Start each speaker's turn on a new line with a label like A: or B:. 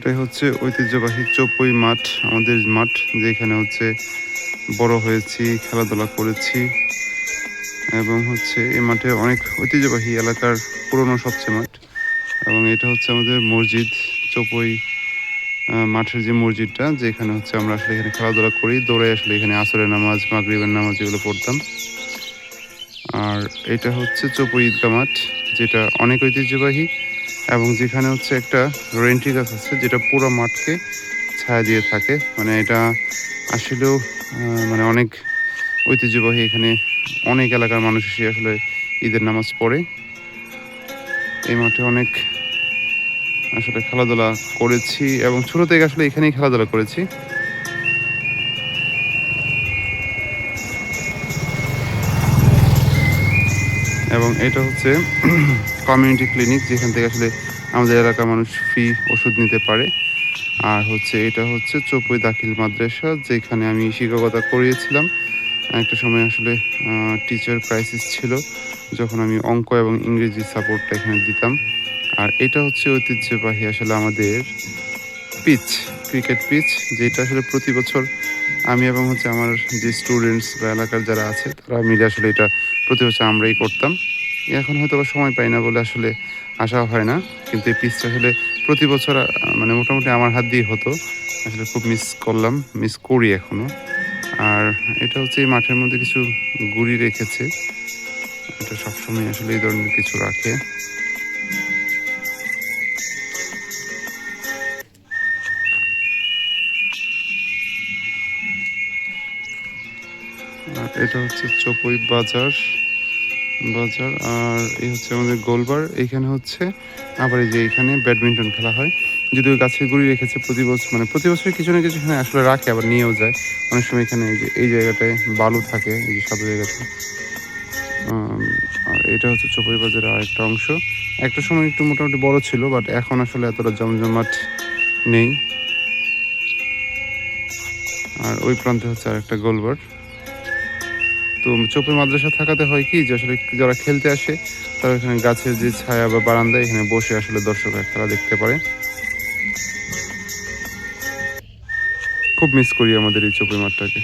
A: এটাই হচ্ছে ঐতিহ্যবাহী চৌপই মাঠ, আমাদের মাঠ যেখানে হচ্ছে বড় হয়েছি, খেলাধুলা করেছি। এবং হচ্ছে এই মাঠে অনেক ঐতিহ্যবাহী এলাকার পুরনো সবচেয়ে মাঠ। এবং এটা হচ্ছে আমাদের মসজিদ, চৌপই মাঠের যে মসজিদটা, যেখানে হচ্ছে আমরা আসলে এখানে খেলাধুলা করি, দৌড়ে আসলে এখানে আসরের নামাজ, মাগরিবের নামাজ এগুলো পড়তাম। আর এটা হচ্ছে চৌপই ঈদগাহ মাঠ, যেটা অনেক ঐতিহ্যবাহী এবং যেখানে হচ্ছে একটা রেন্টি গাছ আছে যেটা পুরো মাঠকে ছায়া দিয়ে থাকে। মানে এটা আসলেও মানে অনেক ঐতিহ্যবাহী। এখানে অনেক এলাকার মানুষ এসে আসলে ঈদের নামাজ পড়ে। এই মাঠে অনেক আসলে খেলাধুলা করেছি এবং ছোট থেকে আসলে এখানেই খেলাধুলা করেছি। এবং এটা হচ্ছে কমিউনিটি ক্লিনিক, যেখান থেকে আসলে আমাদের এলাকার মানুষ ফ্রি ওষুধ নিতে পারে। আর হচ্ছে এটা হচ্ছে চৌপই দাখিল মাদ্রাসা, যেখানে আমি শিক্ষকতা করিয়েছিলাম। একটা সময় আসলে টিচার ক্রাইসিস ছিল, যখন আমি অঙ্ক এবং ইংরেজি সাপোর্টটা এখানে দিতাম। আর এটা হচ্ছে ঐতিহ্যবাহী আসলে আমাদের পিচ, ক্রিকেট পিচ, যেটা আসলে প্রতি বছর আমি এবং হচ্ছে আমার যে স্টুডেন্টস বা এলাকার যারা আছে তারা মিলে আসলে এটা প্রতি বছর আমরাই করতাম। এখন হয়তো বা সময় পাই না বলে আসলে আসা হয় না, কিন্তু এই পিচটা আসলে প্রতি বছর মানে মোটামুটি আমার হাত দিয়ে হতো। আসলে খুব মিস করলাম, মিস করি এখনো। আর এটা হচ্ছে এই মাঠের মধ্যে কিছু গুড়ি রেখেছে, এটা সবসময় আসলে এই ধরনের কিছু রাখে। আর এটা হচ্ছে চৌপই বাজার বাজার আর এই হচ্ছে আমাদের গোলবার। এইখানে হচ্ছে আবার এই যে এখানে ব্যাডমিন্টন খেলা হয়। যদিও গাছের গুঁড়ি রেখেছে প্রতি বছর, মানে প্রতি বছর কিছু না কিছু এখানে আসলে রাখে, আবার নিয়েও যায়। অনেক সময় এখানে এই যে এই জায়গাটায় বালু থাকে, এই যে সাদা জায়গাটা। আর এটা হচ্ছে চৌপই বাজারের আরেকটা অংশ। একটা সময় একটু মোটামুটি বড় ছিল, বাট এখন আসলে এতটা জমজমাট নেই। আর ওই প্রান্তে হচ্ছে আরেকটা গোলবার। তো চৌপই মাদ্রাসা থাকাতে হয় কি যে আসলে যারা খেলতে আসে তারা এখানে গাছের যে ছায়া বা বারান্দায় এখানে বসে আসলে দর্শকরা খেলা দেখতে পারে। খুব মিস করি আমাদের এই চৌপই মাঠটাকে।